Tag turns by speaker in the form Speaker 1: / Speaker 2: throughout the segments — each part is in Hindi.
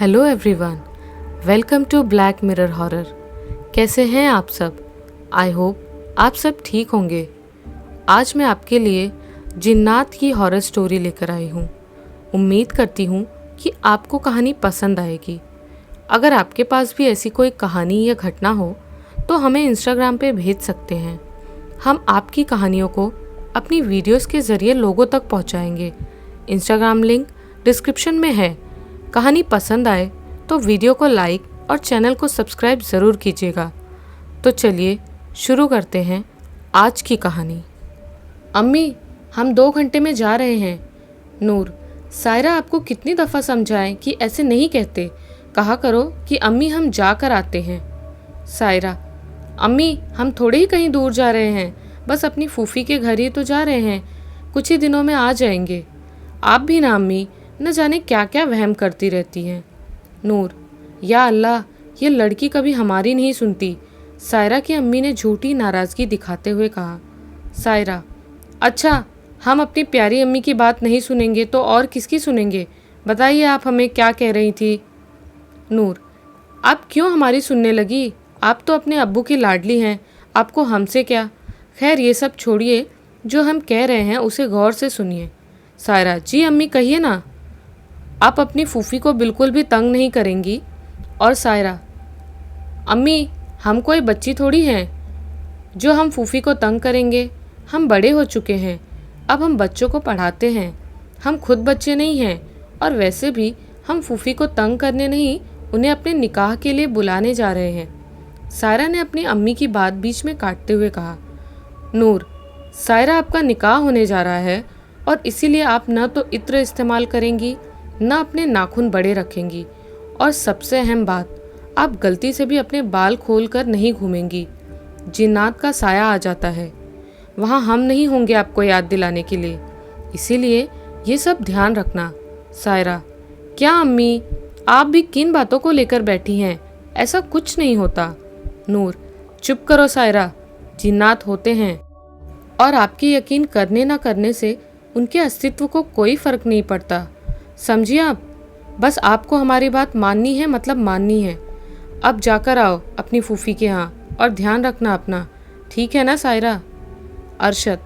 Speaker 1: Hello everyone, welcome to Black Mirror Horror. कैसे हैं आप सब? आई होप आप सब ठीक होंगे। आज मैं आपके लिए जिन्नात की हॉरर स्टोरी लेकर आई हूँ। उम्मीद करती हूँ कि आपको कहानी पसंद आएगी। अगर आपके पास भी ऐसी कोई कहानी या घटना हो तो हमें इंस्टाग्राम पे भेज सकते हैं। हम आपकी कहानियों को अपनी वीडियोस के ज़रिए लोगों तक पहुँचाएंगे। इंस्टाग्राम लिंक डिस्क्रिप्शन में है। कहानी पसंद आए तो वीडियो को लाइक और चैनल को सब्सक्राइब ज़रूर कीजिएगा। तो चलिए शुरू करते हैं आज की कहानी। अम्मी, हम 2 घंटे में जा रहे हैं। नूर, सायरा आपको कितनी दफ़ा समझाएं कि ऐसे नहीं कहते। कहा करो कि अम्मी हम जा कर आते हैं। सायरा, अम्मी हम थोड़े ही कहीं दूर जा रहे हैं, बस अपनी फूफी के घर ही तो जा रहे हैं। कुछ ही दिनों में आ जाएंगे। आप भी ना अम्मी, न जाने क्या क्या वहम करती रहती हैं। नूर, या अल्लाह, ये लड़की कभी हमारी नहीं सुनती। सायरा की अम्मी ने झूठी नाराज़गी दिखाते हुए कहा। सायरा, अच्छा, हम अपनी प्यारी अम्मी की बात नहीं सुनेंगे तो और किसकी सुनेंगे? बताइए आप हमें क्या कह रही थी? नूर, आप क्यों हमारी सुनने लगी? आप तो अपने अब्बू की लाडली हैं, आपको हमसे क्या? खैर ये सब छोड़िए, जो हम कह रहे हैं उसे गौर से सुनिए। सायरा, जी अम्मी कहिए ना। आप अपनी फूफी को बिल्कुल भी तंग नहीं करेंगी? और सायरा, अम्मी हम कोई बच्ची थोड़ी हैं जो हम फूफी को तंग करेंगे। हम बड़े हो चुके हैं, अब हम बच्चों को पढ़ाते हैं। हम खुद बच्चे नहीं हैं, और वैसे भी हम फूफी को तंग करने नहीं, उन्हें अपने निकाह के लिए बुलाने जा रहे हैं। सायरा ने अपनी अम्मी की बात बीच में काटते हुए कहा। नूर, सायरा आपका निकाह होने जा रहा है और इसीलिए आप न तो इत्र इस्तेमाल करेंगी न अपने नाखून बड़े रखेंगी, और सबसे अहम बात, आप गलती से भी अपने बाल खोल कर नहीं घूमेंगी। जिन्नात का साया आ जाता है, वहाँ हम नहीं होंगे आपको याद दिलाने के लिए, इसीलिए ये सब ध्यान रखना। सायरा, क्या अम्मी, आप भी किन बातों को लेकर बैठी हैं? ऐसा कुछ नहीं होता। नूर, चुप करो सायरा, जिन्नात होते हैं और आपके यकीन करने ना करने से उनके अस्तित्व को कोई फर्क नहीं पड़ता। समझिए आप, बस आपको हमारी बात माननी है, मतलब माननी है। अब जाकर आओ अपनी फूफी के यहाँ और ध्यान रखना अपना, ठीक है ना सायरा? अरशद,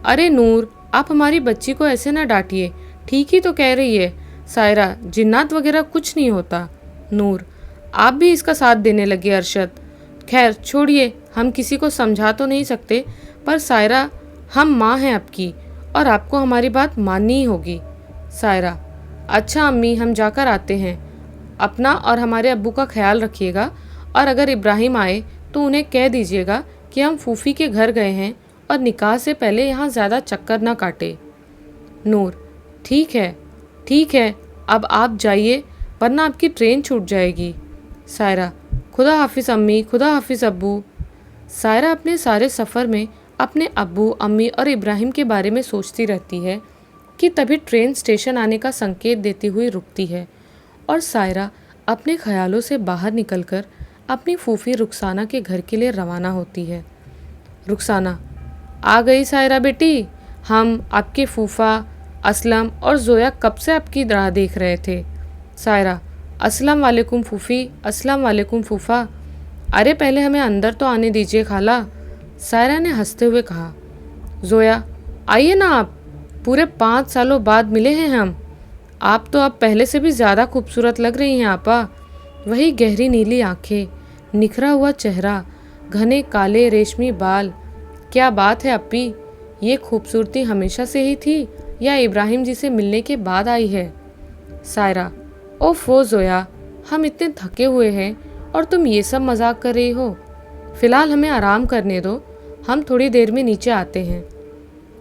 Speaker 1: अरे नूर, आप हमारी बच्ची को ऐसे ना डांटिए, ठीक ही तो कह रही है। सायरा, जिन्नात वगैरह कुछ नहीं होता। नूर, आप भी इसका साथ देने लगे अरशद। खैर छोड़िए, हम किसी को समझा तो नहीं सकते, पर सायरा हम माँ हैं आपकी और आपको हमारी बात माननी ही होगी। सायरा, अच्छा अम्मी, हम जाकर आते हैं। अपना और हमारे अब्बू का ख्याल रखिएगा, और अगर इब्राहिम आए तो उन्हें कह दीजिएगा कि हम फूफी के घर गए हैं और निकाह से पहले यहाँ ज़्यादा चक्कर ना काटे। नूर, ठीक है, अब आप जाइए वरना आपकी ट्रेन छूट जाएगी। सायरा, खुदा हाफिज़ अम्मी, खुदा हाफिज़ अब्बू। सायरा अपने सारे सफ़र में अपने अब्बू, अम्मी और इब्राहिम के बारे में सोचती रहती है कि तभी ट्रेन स्टेशन आने का संकेत देती हुई रुकती है, और सायरा अपने ख्यालों से बाहर निकलकर अपनी फूफी रुखसाना के घर के लिए रवाना होती है। रुखसाना, आ गई सायरा बेटी, हम आपके फूफा असलम और जोया कब से आपकी राह देख रहे थे। सायरा, अस्सलाम वालेकुम फूफी, अस्सलाम वालेकुम फूफा। अरे पहले हमें अंदर तो आने दीजिए खाला, सायरा ने हंसते हुए कहा। जोया, आइए ना आप, पूरे 5 सालों बाद मिले हैं हम। आप तो अब पहले से भी ज़्यादा खूबसूरत लग रही हैं आपा। वही गहरी नीली आंखें, निखरा हुआ चेहरा, घने काले रेशमी बाल। क्या बात है अप्पी, ये खूबसूरती हमेशा से ही थी या इब्राहिम जी से मिलने के बाद आई है? सायरा, ओफो जोया, हम इतने थके हुए हैं और तुम ये सब मजाक कर रही हो। फ़िलहाल हमें आराम करने दो, हम थोड़ी देर में नीचे आते हैं।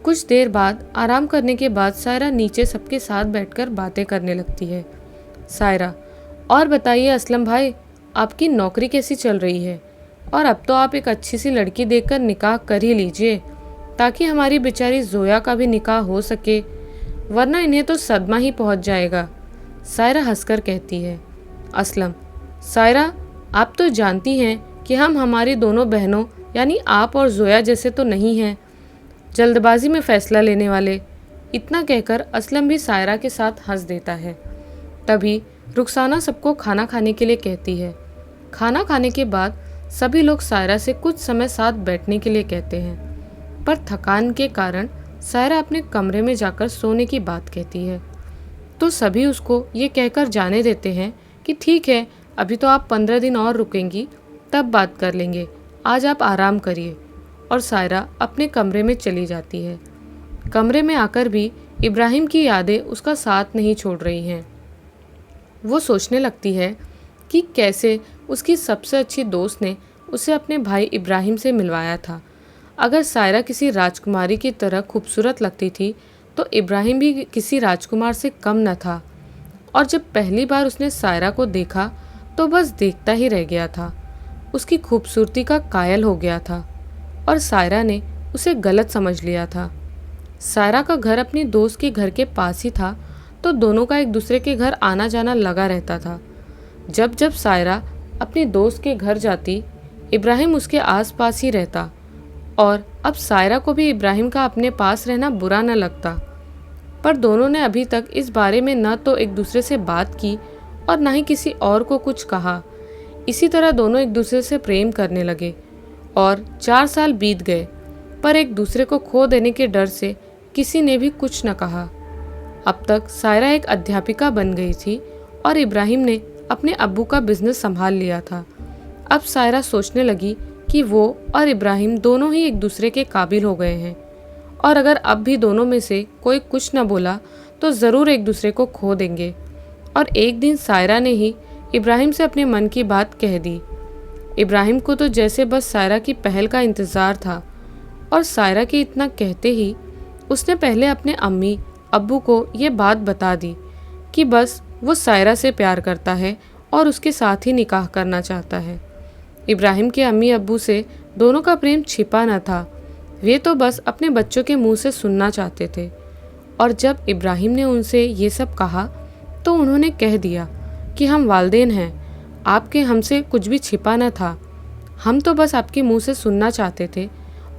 Speaker 1: कुछ देर बाद आराम करने के बाद सायरा नीचे सबके साथ बैठकर बातें करने लगती है। सायरा, और बताइए असलम भाई, आपकी नौकरी कैसी चल रही है? और अब तो आप एक अच्छी सी लड़की देखकर निकाह कर ही लीजिए, ताकि हमारी बेचारी जोया का भी निकाह हो सके, वरना इन्हें तो सदमा ही पहुंच जाएगा। सायरा हंसकर कहती है। असलम, सायरा आप तो जानती हैं कि हम हमारी दोनों बहनों यानी आप और जोया जैसे तो नहीं हैं, जल्दबाजी में फ़ैसला लेने वाले। इतना कहकर असलम भी सायरा के साथ हंस देता है। तभी रुखसाना सबको खाना खाने के लिए कहती है। खाना खाने के बाद सभी लोग सायरा से कुछ समय साथ बैठने के लिए कहते हैं, पर थकान के कारण सायरा अपने कमरे में जाकर सोने की बात कहती है। तो सभी उसको ये कहकर जाने देते हैं कि ठीक है, अभी तो आप 15 दिन और रुकेंगी, तब बात कर लेंगे, आज आप आराम करिए। और सायरा अपने कमरे में चली जाती है। कमरे में आकर भी इब्राहिम की यादें उसका साथ नहीं छोड़ रही हैं। वो सोचने लगती है कि कैसे उसकी सबसे अच्छी दोस्त ने उसे अपने भाई इब्राहिम से मिलवाया था। अगर सायरा किसी राजकुमारी की तरह खूबसूरत लगती थी तो इब्राहिम भी किसी राजकुमार से कम न था। और जब पहली बार उसने सायरा को देखा तो बस देखता ही रह गया था। उसकी खूबसूरती का कायल हो गया था और सायरा ने उसे गलत समझ लिया था। सायरा का घर अपनी दोस्त के घर के पास ही था, तो दोनों का एक दूसरे के घर आना जाना लगा रहता था। जब जब सायरा अपनी दोस्त के घर जाती, इब्राहिम उसके आसपास ही रहता और अब सायरा को भी इब्राहिम का अपने पास रहना बुरा न लगता। पर दोनों ने अभी तक इस बारे में न तो एक दूसरे से बात की और न ही किसी और को कुछ कहा। इसी तरह दोनों एक दूसरे से प्रेम करने लगे और 4 साल बीत गए, पर एक दूसरे को खो देने के डर से किसी ने भी कुछ न कहा। अब तक सायरा एक अध्यापिका बन गई थी और इब्राहिम ने अपने अब्बू का बिजनेस संभाल लिया था। अब सायरा सोचने लगी कि वो और इब्राहिम दोनों ही एक दूसरे के काबिल हो गए हैं और अगर अब भी दोनों में से कोई कुछ न बोला तो ज़रूर एक दूसरे को खो देंगे। और एक दिन सायरा ने ही इब्राहिम से अपने मन की बात कह दी। इब्राहिम को तो जैसे बस सायरा की पहल का इंतज़ार था और सायरा के इतना कहते ही उसने पहले अपने अम्मी अब्बू को ये बात बता दी कि बस वो सायरा से प्यार करता है और उसके साथ ही निकाह करना चाहता है। इब्राहिम के अम्मी अब्बू से दोनों का प्रेम छिपा न था, वे तो बस अपने बच्चों के मुंह से सुनना चाहते थे। और जब इब्राहिम ने उनसे ये सब कहा तो उन्होंने कह दिया कि हम वालिदैन हैं, आपके हमसे कुछ भी छिपा न था, हम तो बस आपके मुंह से सुनना चाहते थे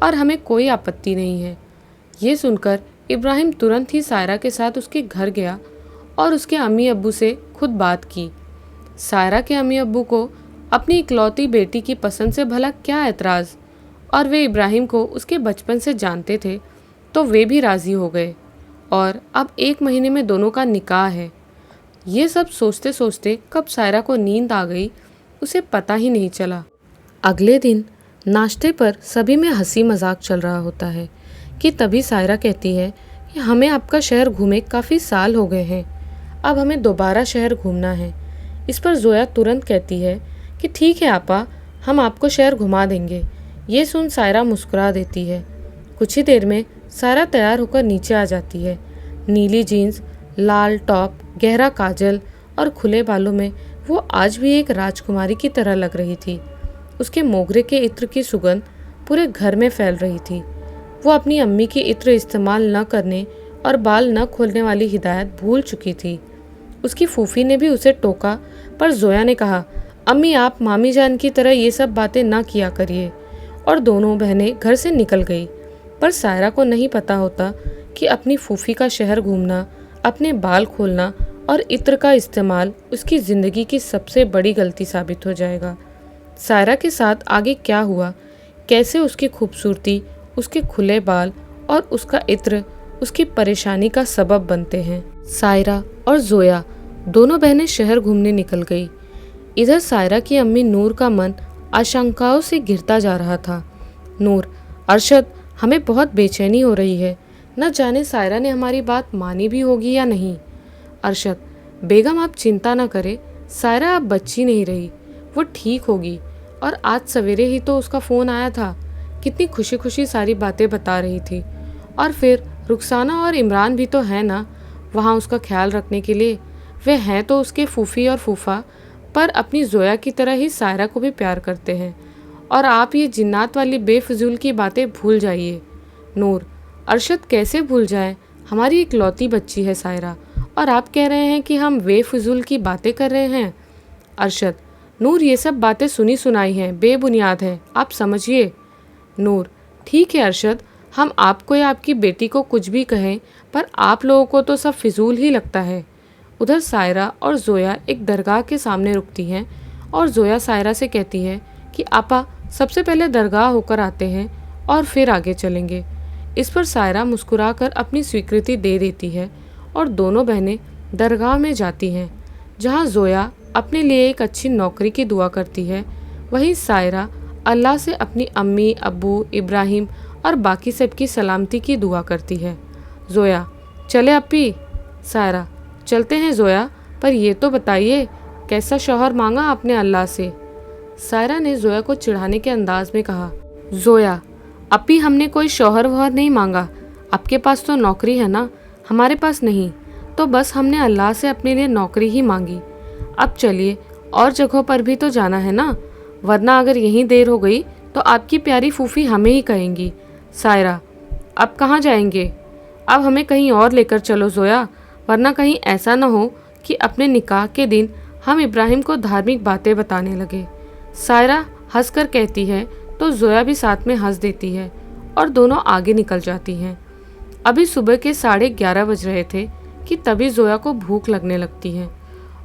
Speaker 1: और हमें कोई आपत्ति नहीं है। ये सुनकर इब्राहिम तुरंत ही सायरा के साथ उसके घर गया और उसके अम्मी अब्बू से खुद बात की। सायरा के अम्मी अब्बू को अपनी इकलौती बेटी की पसंद से भला क्या एतराज़, और वे इब्राहिम को उसके बचपन से जानते थे, तो वे भी राज़ी हो गए और अब 1 महीने में दोनों का निकाह है। ये सब सोचते सोचते कब सायरा को नींद आ गई उसे पता ही नहीं चला। अगले दिन नाश्ते पर सभी में हंसी मजाक चल रहा होता है कि तभी सायरा कहती है कि हमें आपका शहर घूमे काफ़ी साल हो गए हैं, अब हमें दोबारा शहर घूमना है। इस पर जोया तुरंत कहती है कि ठीक है आपा, हम आपको शहर घुमा देंगे। ये सुन सायरा मुस्कुरा देती है। कुछ ही देर में सायरा तैयार होकर नीचे आ जाती है। नीली जीन्स, लाल टॉप, गहरा काजल और खुले बालों में वो आज भी एक राजकुमारी की तरह लग रही थी। उसके मोगरे के इत्र की सुगंध पूरे घर में फैल रही थी। वो अपनी अम्मी की इत्र इस्तेमाल न करने और बाल न खोलने वाली हिदायत भूल चुकी थी। उसकी फूफी ने भी उसे टोका, पर जोया ने कहा, अम्मी आप मामी जान की तरह ये सब बातें ना किया करिए, और दोनों बहनें घर से निकल गई। पर सायरा को नहीं पता होता कि अपनी फूफी का शहर घूमना, अपने बाल खोलना और इत्र का इस्तेमाल उसकी ज़िंदगी की सबसे बड़ी गलती साबित हो जाएगा। सायरा के साथ आगे क्या हुआ, कैसे उसकी खूबसूरती, उसके खुले बाल और उसका इत्र उसकी परेशानी का सबब बनते हैं। सायरा और जोया दोनों बहनें शहर घूमने निकल गई। इधर सायरा की अम्मी नूर का मन आशंकाओं से घिरता जा रहा था। नूर, अरशद, हमें बहुत बेचैनी हो रही है, न जाने सायरा ने हमारी बात मानी भी होगी या नहीं। अरशद, बेगम आप चिंता न करें, सायरा अब बच्ची नहीं रही, वो ठीक होगी। और आज सवेरे ही तो उसका फ़ोन आया था, कितनी खुशी खुशी सारी बातें बता रही थी। और फिर रुखसाना और इमरान भी तो हैं ना वहाँ उसका ख्याल रखने के लिए। वे हैं तो उसके फूफी और फूफा, पर अपनी जोया की तरह ही सायरा को भी प्यार करते हैं। और आप ये जिन्नात वाली बेफजूल की बातें भूल जाइए। नूर, अरशद कैसे भूल जाए, हमारी इकलौती बच्ची है सायरा, और आप कह रहे हैं कि हम बेफजूल की बातें कर रहे हैं। अरशद, नूर ये सब बातें सुनी सुनाई हैं, बेबुनियाद हैं, आप समझिए। नूर, ठीक है अरशद, हम आपको या आपकी बेटी को कुछ भी कहें, पर आप लोगों को तो सब फिजूल ही लगता है। उधर सायरा और जोया एक दरगाह के सामने रुकती हैं और जोया सायरा से कहती है कि आपा सबसे पहले दरगाह होकर आते हैं और फिर आगे चलेंगे। इस पर सायरा मुस्कुराकर अपनी स्वीकृति दे देती है और दोनों बहनें दरगाह में जाती हैं, जहां जोया अपने लिए एक अच्छी नौकरी की दुआ करती है, वहीं सायरा अल्लाह से अपनी अम्मी, अब्बू, इब्राहिम और बाकी सबकी सलामती की दुआ करती है। जोया, चले अप्पी। सायरा, चलते हैं जोया, पर ये तो बताइए कैसा शौहर मांगा आपने अल्लाह से। सायरा ने जोया को चिढ़ाने के अंदाज में कहा, जोया, अप्पी हमने कोई शौहर वौहर नहीं मांगा, आपके पास तो नौकरी है ना, हमारे पास नहीं, तो बस हमने अल्लाह से अपने लिए नौकरी ही मांगी। अब चलिए, और जगहों पर भी तो जाना है ना, वरना अगर यहीं देर हो गई तो आपकी प्यारी फूफी हमें ही कहेंगी। सायरा, अब कहाँ जाएंगे, अब हमें कहीं और लेकर चलो जोया, वरना कहीं ऐसा न हो कि अपने निकाह के दिन हम इब्राहिम को धार्मिक बातें बताने लगे। सायरा हंसकर कहती है तो जोया भी साथ में हंस देती है और दोनों आगे निकल जाती हैं। अभी सुबह के 11:30 बज रहे थे कि तभी जोया को भूख लगने लगती है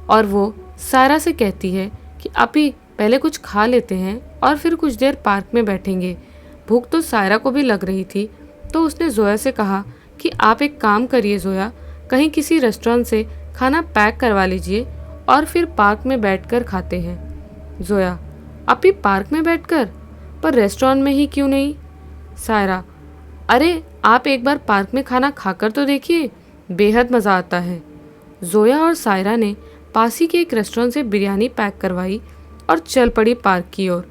Speaker 1: और वो सायरा से कहती है कि अभी पहले कुछ खा लेते हैं और फिर कुछ देर पार्क में बैठेंगे। भूख तो सायरा को भी लग रही थी, तो उसने जोया से कहा कि आप एक काम करिए जोया, कहीं किसी रेस्टोरेंट से खाना पैक करवा लीजिए और फिर पार्क में बैठकर खाते हैं। जोया, अभी पार्क में बैठकर, पर रेस्टोरेंट में ही क्यों नहीं। सायरा, अरे आप एक बार पार्क में खाना खाकर तो देखिए, बेहद मज़ा आता है। जोया और सायरा ने पास ही के एक रेस्टोरेंट से बिरयानी पैक करवाई और चल पड़ी पार्क की ओर।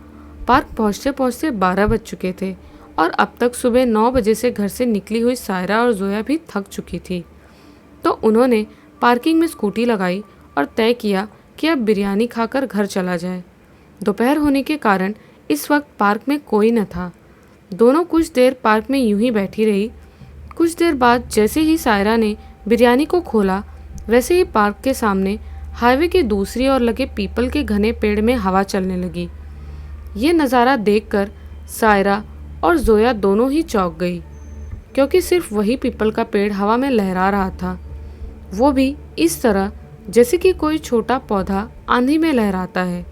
Speaker 1: पार्क पहुँचते पहुँचते 12 बज चुके थे और अब तक सुबह 9 बजे से घर से निकली हुई सायरा और जोया भी थक चुकी थी, तो उन्होंने पार्किंग में स्कूटी लगाई और तय किया कि अब बिरयानी खाकर घर चला जाए। दोपहर होने के कारण इस वक्त पार्क में कोई न था। दोनों कुछ देर पार्क में यूं ही बैठी रही। कुछ देर बाद जैसे ही सायरा ने बिरयानी को खोला, वैसे ही पार्क के सामने हाईवे के दूसरी ओर लगे पीपल के घने पेड़ में हवा चलने लगी। ये नज़ारा देखकर सायरा और जोया दोनों ही चौंक गई, क्योंकि सिर्फ वही पीपल का पेड़ हवा में लहरा रहा था, वो भी इस तरह जैसे कि कोई छोटा पौधा आंधी में लहराता है,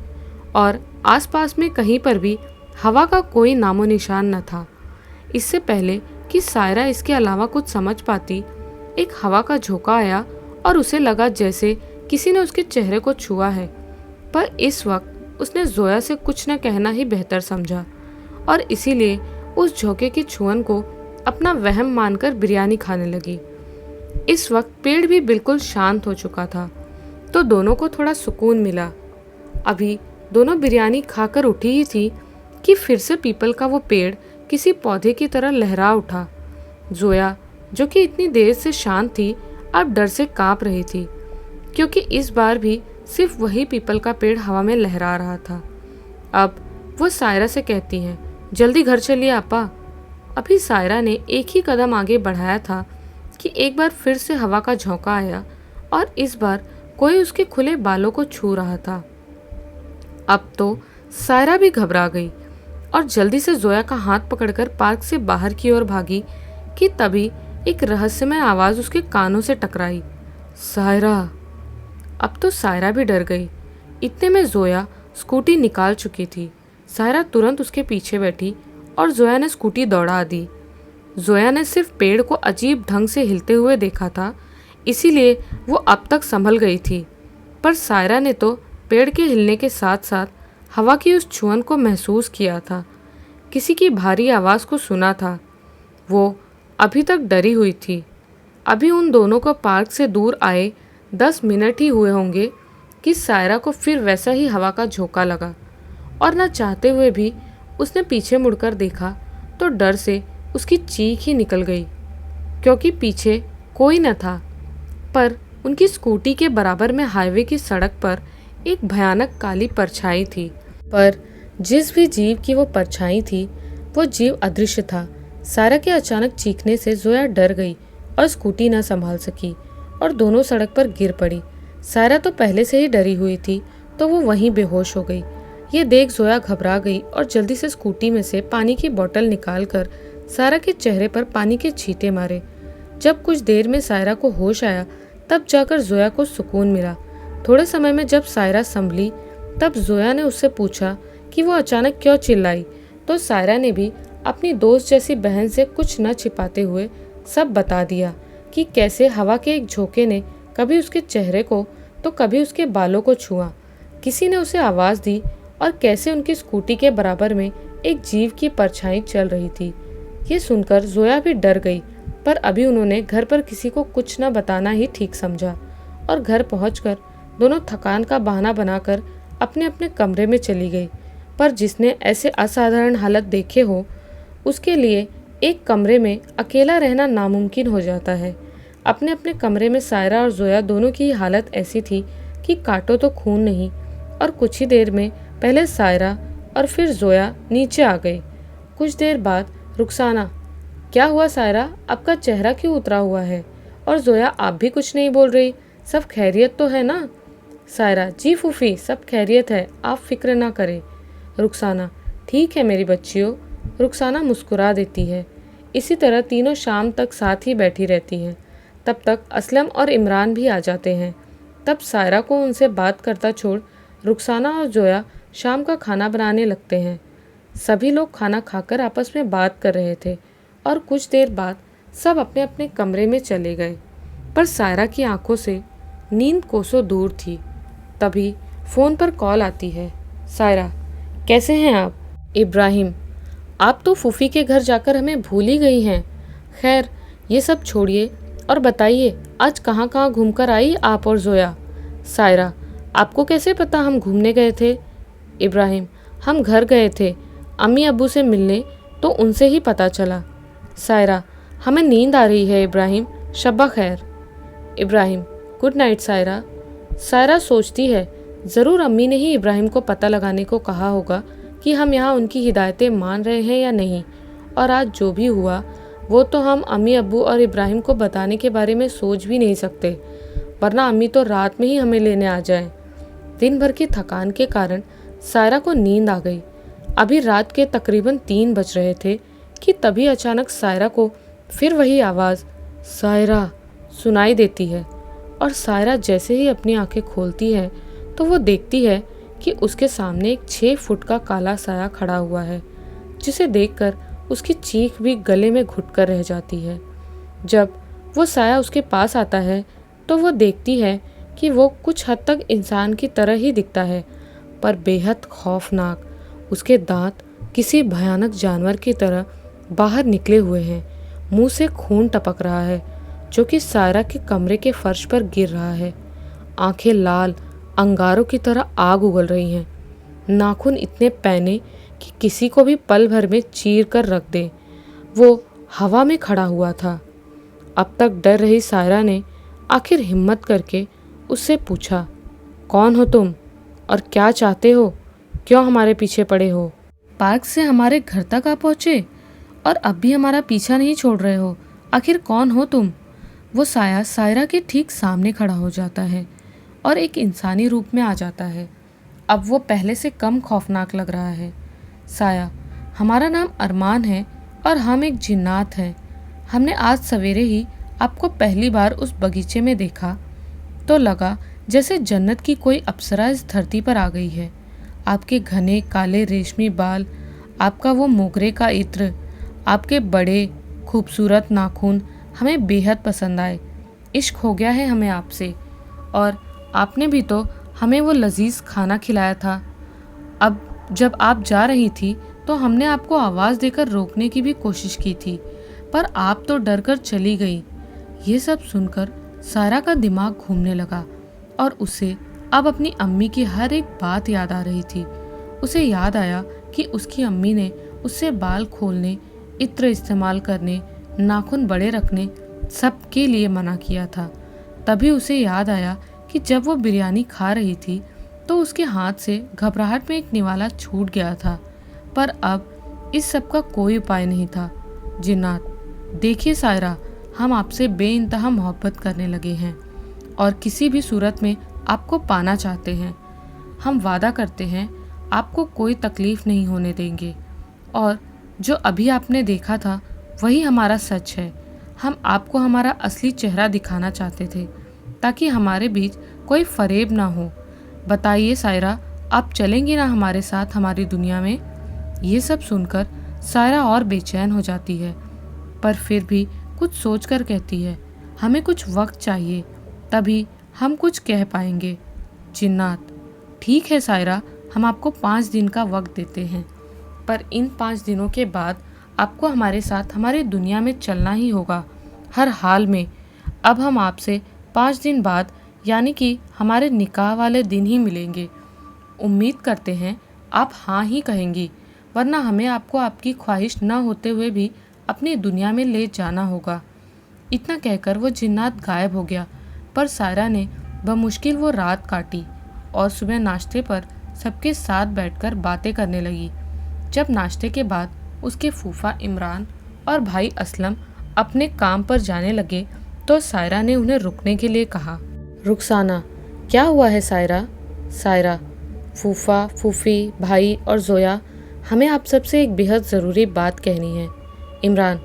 Speaker 1: और आसपास में कहीं पर भी हवा का कोई नामो निशान न था। इससे पहले कि सायरा इसके अलावा कुछ समझ पाती, एक हवा का झोंका आया और उसे लगा जैसे किसी ने उसके चेहरे को छुआ है, पर इस वक्त उसने जोया से कुछ न कहना ही बेहतर समझा और इसीलिए उस झोंके की छुअन को अपना वहम मानकर बिरयानी खाने लगी। इस वक्त पेड़ भी बिल्कुल शांत हो चुका था, तो दोनों को थोड़ा सुकून मिला। अभी दोनों बिरयानी खाकर उठी ही थी कि फिर से पीपल का वो पेड़ किसी पौधे की तरह लहरा उठा। जोया, जो कि इतनी देर से शांत थी, अब डर से कांप रही थी, क्योंकि इस बार भी सिर्फ वही पीपल का पेड़ हवा में लहरा रहा था। अब वो सायरा से कहती है, जल्दी घर चलिए आपा। अभी सायरा ने एक ही कदम आगे बढ़ाया था कि एक बार फिर से हवा का झोंका आया और इस बार कोई उसके खुले बालों को छू रहा था। अब तो सायरा भी घबरा गई और जल्दी से जोया का हाथ पकड़कर पार्क से बाहर की ओर भागी कि तभी एक रहस्यमय आवाज उसके कानों से टकराई, सायरा। अब तो सायरा भी डर गई। इतने में जोया स्कूटी निकाल चुकी थी। सायरा तुरंत उसके पीछे बैठी और जोया ने स्कूटी दौड़ा दी। जोया ने सिर्फ पेड़ को अजीब ढंग से हिलते हुए देखा था, इसीलिए वो अब तक संभल गई थी, पर सायरा ने तो पेड़ के हिलने के साथ साथ हवा की उस छुअन को महसूस किया था, किसी की भारी आवाज़ को सुना था। वो अभी तक डरी हुई थी। अभी उन दोनों को पार्क से दूर आए 10 मिनट ही हुए होंगे कि सायरा को फिर वैसा ही हवा का झोंका लगा और न चाहते हुए भी उसने पीछे मुड़कर देखा तो डर से उसकी चीख ही निकल गई, क्योंकि पीछे कोई न था, पर उनकी स्कूटी के बराबर में हाईवे की सड़क पर एक भयानक काली परछाई थी। पर जिस भी जीव की वो परछाई थी, वो जीव अदृश्य था। सायरा के अचानक चीखने से जोया डर गई और स्कूटी न संभाल सकी और दोनों सड़क पर गिर पड़ी। सायरा तो पहले से ही डरी हुई थी, तो वो वहीं बेहोश हो गई। ये देख जोया घबरा गई और जल्दी से स्कूटी में से पानी की बोतल निकालकर सायरा के चेहरे पर पानी के छींटे मारे। जब कुछ देर में सायरा को होश आया तब जाकर जोया को सुकून मिला। थोड़े समय में जब सायरा संभली तब जोया ने उससे पूछा कि वो अचानक क्यों चिल्लाई, तो सायरा ने भी अपनी दोस्त जैसी बहन से कुछ न छिपाते हुए सब बता दिया कि कैसे हवा के एक झोंके ने कभी उसके चेहरे को तो कभी उसके बालों को छुआ, किसी ने उसे आवाज़ दी और कैसे उनकी स्कूटी के बराबर में एक जीव की परछाई चल रही थी। ये सुनकर जोया भी डर गई, पर अभी उन्होंने घर पर किसी को कुछ न बताना ही ठीक समझा और घर पहुंचकर दोनों थकान का बहाना बनाकर अपने अपने कमरे में चली गई। पर जिसने ऐसे असाधारण हालत देखे हो उसके लिए एक कमरे में अकेला रहना नामुमकिन हो जाता है। अपने अपने कमरे में सायरा और जोया दोनों की हालत ऐसी थी कि काटो तो खून नहीं, और कुछ ही देर में पहले सायरा और फिर जोया नीचे आ गई। कुछ देर बाद रुखसाना, क्या हुआ सायरा, आपका चेहरा क्यों उतरा हुआ है? और जोया, आप भी कुछ नहीं बोल रही, सब खैरियत तो है ना? सायरा, जी फूफी, सब खैरियत है, आप फिक्र ना करें। रुखसाना, ठीक है मेरी बच्चियों। रुखसाना मुस्कुरा देती है। इसी तरह तीनों शाम तक साथ ही बैठी रहती हैं। तब तक असलम और इमरान भी आ जाते हैं। तब सायरा को उनसे बात करता छोड़ रुखसाना और जोया शाम का खाना बनाने लगते हैं। सभी लोग खाना खाकर आपस में बात कर रहे थे और कुछ देर बाद सब अपने अपने कमरे में चले गए। पर सायरा की आंखों से नींद कोसों दूर थी। तभी फ़ोन पर कॉल आती है। सायरा, कैसे हैं आप? इब्राहिम, आप तो फूफी के घर जाकर हमें भूल ही गई हैं। खैर, ये सब छोड़िए और बताइए आज कहाँ कहाँ घूमकर आई आप और जोया? सायरा, आपको कैसे पता हम घूमने गए थे? इब्राहिम, हम घर गए थे अम्मी अब्बू से मिलने, तो उनसे ही पता चला। सायरा, हमें नींद आ रही है इब्राहिम, शब्बा खैर। Ibrahim, good night Saira. सायरा सोचती है ज़रूर अम्मी ने ही इब्राहिम को पता लगाने को कहा होगा कि हम यहाँ उनकी हिदायतें मान रहे हैं या नहीं, और आज जो भी हुआ वो तो हम अम्मी अब्बू और इब्राहिम को बताने के बारे में सोच भी नहीं सकते, वरना अम्मी तो रात में ही हमें लेने आ जाएं। दिन भर की थकान के कारण सायरा को नींद आ गई। अभी रात के तकरीबन 3 बज रहे थे कि तभी अचानक सायरा को फिर वही आवाज़ सायरा सुनाई देती है, और सायरा जैसे ही अपनी आंखें खोलती है तो वो देखती है कि उसके सामने एक 6 फुट का काला साया खड़ा हुआ है, जिसे देखकर उसकी चीख भी गले में घुटकर रह जाती है। जब वो साया उसके पास आता है तो वो देखती है कि वो कुछ हद तक इंसान की तरह ही दिखता है, पर बेहद खौफनाक। उसके दांत किसी भयानक जानवर की तरह बाहर निकले हुए हैं। मुंह से खून टपक रहा है जो कि सायरा के कमरे के फर्श पर गिर रहा है। आंखें लाल अंगारों की तरह आग उगल रही हैं। नाखून इतने पैने कि किसी को भी पल भर में चीर कर रख दे। वो हवा में खड़ा हुआ था। अब तक डर रही सायरा ने आखिर हिम्मत करके उससे पूछा, कौन हो तुम और क्या चाहते हो? क्यों हमारे पीछे पड़े हो? पार्क से हमारे घर तक आ पहुँचे और अब भी हमारा पीछा नहीं छोड़ रहे हो। आखिर कौन हो तुम? वो साया सायरा के ठीक सामने खड़ा हो जाता है और एक इंसानी रूप में आ जाता है। अब वो पहले से कम खौफनाक लग रहा है। साया, हमारा नाम अरमान है और हम एक जिन्नात हैं। हमने आज सवेरे ही आपको पहली बार उस बगीचे में देखा तो लगा जैसे जन्नत की कोई अप्सरा इस धरती पर आ गई है। आपके घने काले रेशमी बाल, आपका वो मोगरे का इत्र, आपके बड़े खूबसूरत नाखून हमें बेहद पसंद आए। इश्क हो गया है हमें आपसे, और आपने भी तो हमें वो लजीज खाना खिलाया था। अब जब आप जा रही थी तो हमने आपको आवाज़ देकर रोकने की भी कोशिश की थी, पर आप तो डर कर चली गई। ये सब सुनकर सायरा का दिमाग घूमने लगा और उसे अब अपनी अम्मी की हर एक बात याद आ रही थी। उसे याद आया कि उसकी अम्मी ने उससे बाल खोलने, इत्र इस्तेमाल करने, नाखून बड़े रखने सब के लिए मना किया था। तभी उसे याद आया कि जब वो बिरयानी खा रही थी तो उसके हाथ से घबराहट में एक निवाला छूट गया था, पर अब इस सब का कोई उपाय नहीं था। जिन्नात, देखिए सायरा, हम आपसे बेइंतहा मोहब्बत करने लगे हैं और किसी भी सूरत में आपको पाना चाहते हैं। हम वादा करते हैं आपको कोई तकलीफ़ नहीं होने देंगे, और जो अभी आपने देखा था वही हमारा सच है। हम आपको हमारा असली चेहरा दिखाना चाहते थे ताकि हमारे बीच कोई फरेब ना हो। बताइए सायरा, आप चलेंगी ना हमारे साथ हमारी दुनिया में? ये सब सुनकर सायरा और बेचैन हो जाती है, पर फिर भी कुछ सोचकर कहती है, हमें कुछ वक्त चाहिए, तभी हम कुछ कह पाएंगे। जिन्नात, ठीक है सायरा, हम आपको 5 दिन का वक्त देते हैं, पर इन 5 दिनों के बाद आपको हमारे साथ हमारी दुनिया में चलना ही होगा, हर हाल में। अब हम आपसे 5 दिन बाद यानी कि हमारे निकाह वाले दिन ही मिलेंगे। उम्मीद करते हैं आप हाँ ही कहेंगी, वरना हमें आपको आपकी ख्वाहिश न होते हुए भी अपनी दुनिया में ले जाना होगा। इतना कहकर वो जिन्नात गायब हो गया, पर सायरा ने बमुश्किल वो रात काटी और सुबह नाश्ते पर सबके साथ बैठकर बातें करने लगी। जब नाश्ते के बाद उसके फूफा इमरान और भाई असलम अपने काम पर जाने लगे तो सायरा ने उन्हें रुकने के लिए कहा। रुखसाना, क्या हुआ है सायरा? सायरा, फूफा, फूफी, भाई और जोया, हमें आप सबसे एक बेहद ज़रूरी बात कहनी है। इमरान,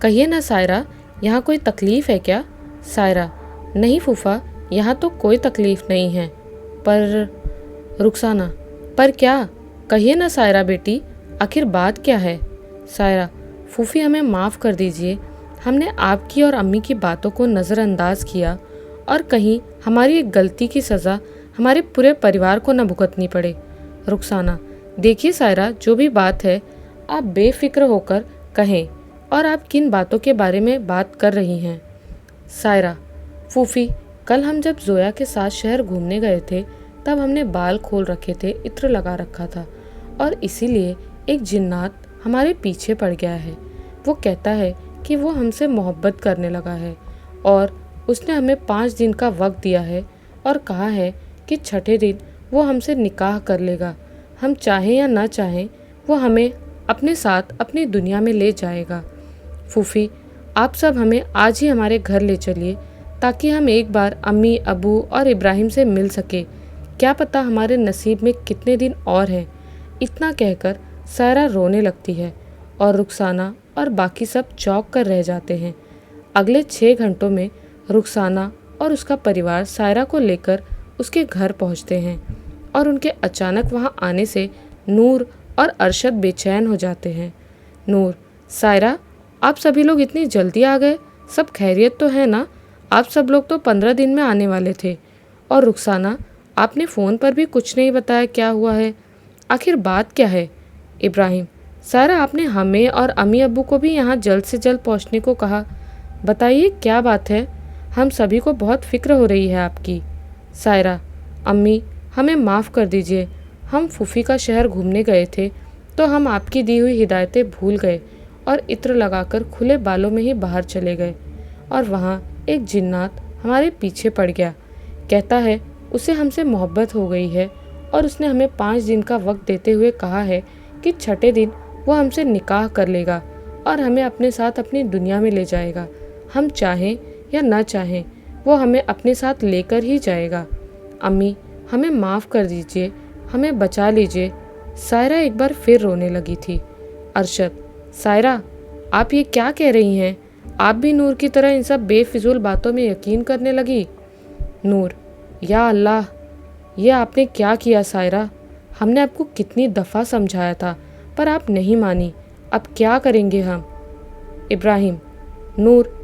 Speaker 1: कहिए ना सायरा, यहाँ कोई तकलीफ़ है क्या? सायरा, नहीं फूफा, यहाँ तो कोई तकलीफ़ नहीं है, पर रुखसाना, पर क्या? कहिए ना सायरा बेटी, आखिर बात क्या है? सायरा, फूफी हमें माफ़ कर दीजिए, हमने आपकी और अम्मी की बातों को नज़रअंदाज किया और कहीं हमारी एक गलती की सज़ा हमारे पूरे परिवार को न भुगतनी पड़े। रुखसाना, देखिए सायरा, जो भी बात है आप बेफिक्र होकर कहें, और आप किन बातों के बारे में बात कर रही हैं? सायरा, फूफी, कल हम जब जोया के साथ शहर घूमने गए थे तब हमने बाल खोल रखे थे, इत्र लगा रखा था, और इसीलिए एक जिन्नात हमारे पीछे पड़ गया है। वो कहता है कि वो हमसे मोहब्बत करने लगा है और उसने हमें 5 दिन का वक्त दिया है और कहा है कि छठे दिन वो हमसे निकाह कर लेगा। हम चाहें या ना चाहें वो हमें अपने साथ अपनी दुनिया में ले जाएगा। फूफी, आप सब हमें आज ही हमारे घर ले चलिए ताकि हम एक बार अम्मी, अबू और इब्राहिम से मिल सके। क्या पता हमारे नसीब में कितने दिन और हैं। इतना कहकर सायरा रोने लगती है और रुखसाना और बाकी सब चौंक कर रह जाते हैं। अगले 6 घंटों में रुखसाना और उसका परिवार सायरा को लेकर उसके घर पहुंचते हैं और उनके अचानक वहां आने से नूर और अरशद बेचैन हो जाते हैं। नूर, सायरा, आप सभी लोग इतनी जल्दी आ गए, सब खैरियत तो है ना? आप सब लोग तो 15 दिन में आने वाले थे। और रुखसाना, आपने फ़ोन पर भी कुछ नहीं बताया क्या हुआ है, आखिर बात क्या है? इब्राहिम, सायरा, आपने हमें और अम्मी अब्बू को भी यहाँ जल्द से जल्द पहुँचने को कहा, बताइए क्या बात है? हम सभी को बहुत फिक्र हो रही है आपकी। सायरा, अम्मी, हमें माफ़ कर दीजिए, हम फूफी का शहर घूमने गए थे तो हम आपकी दी हुई हिदायतें भूल गए और इत्र लगाकर खुले बालों में ही बाहर चले गए, और वहाँ एक जिन्नात हमारे पीछे पड़ गया। कहता है उसे हमसे मोहब्बत हो गई है और उसने हमें 5 दिन का वक्त देते हुए कहा है कि छठे दिन वो हमसे निकाह कर लेगा और हमें अपने साथ अपनी दुनिया में ले जाएगा। हम चाहें या ना चाहें वो हमें अपने साथ लेकर ही जाएगा। अम्मी, हमें माफ़ कर दीजिए, हमें बचा लीजिए। सायरा एक बार फिर रोने लगी थी। अरशद, सायरा, आप ये क्या कह रही हैं? आप भी नूर की तरह इन सब बेफिजूल बातों में यकीन करने लगी? नूर, या अल्लाह, ये आपने क्या किया सायरा? हमने आपको कितनी दफ़ा समझाया था पर आप नहीं मानी, अब क्या करेंगे हम? इब्राहिम, नूर,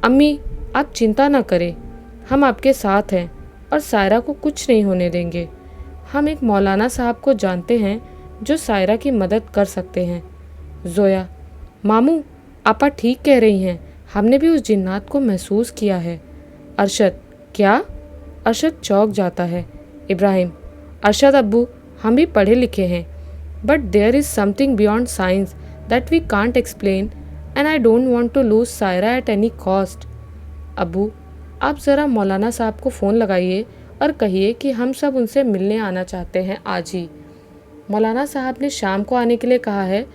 Speaker 1: अम्मी, आप चिंता ना करें, हम आपके साथ हैं और सायरा को कुछ नहीं होने देंगे। हम एक मौलाना साहब को जानते हैं जो सायरा की मदद कर सकते हैं। जोया, मामू, आपा ठीक कह रही हैं, हमने भी उस जिन्नात को महसूस किया है। अरशद, क्या? अरशद चौंक जाता है। इब्राहिम, अरशद अब्बू, हम भी पढ़े लिखे हैं, but there is something beyond science that we can't explain and I don't want to lose Saira at any cost. अब्बू, आप ज़रा मौलाना साहब को फ़ोन लगाइए और कहिए कि हम सब उनसे मिलने आना चाहते हैं आज ही। मौलाना साहब ने शाम को आने के लिए कहा है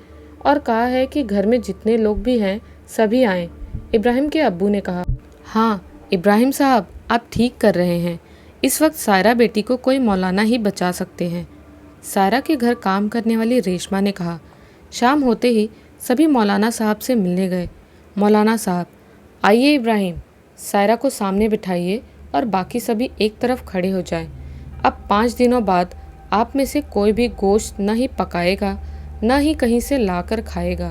Speaker 1: और कहा है कि घर में जितने लोग भी हैं सभी आएं। इब्राहिम के अब्बू ने कहा। हाँ इब्राहिम साहब, आप ठीक कर रहे हैं, इस वक्त सायरा बेटी को कोई मौलाना ही बचा सकते हैं। सायरा के घर काम करने वाली रेशमा ने कहा। शाम होते ही सभी मौलाना साहब से मिलने गए। मौलाना साहब, आइए इब्राहिम, सायरा को सामने बिठाइए और बाकी सभी एक तरफ खड़े हो जाएं। अब 5 दिनों बाद आप में से कोई भी गोश्त न ही पकाएगा न ही कहीं से लाकर खाएगा,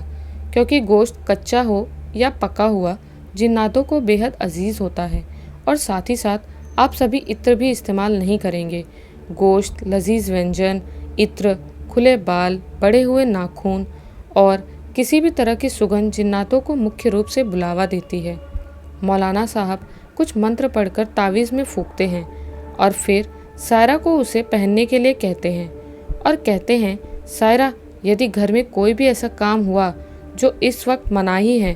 Speaker 1: क्योंकि गोश्त कच्चा हो या पका हुआ जिन्नातों को बेहद अजीज होता है। और साथ ही साथ आप सभी इत्र भी इस्तेमाल नहीं करेंगे। गोश्त, लजीज व्यंजन, इत्र, खुले बाल, बड़े हुए नाखून और किसी भी तरह की सुगंध जिन्नातों को मुख्य रूप से बुलावा देती है। मौलाना साहब कुछ मंत्र पढ़कर तावीज़ में फूंकते हैं और फिर सायरा को उसे पहनने के लिए कहते हैं और कहते हैं, सायरा, यदि घर में कोई भी ऐसा काम हुआ जो इस वक्त मनाही है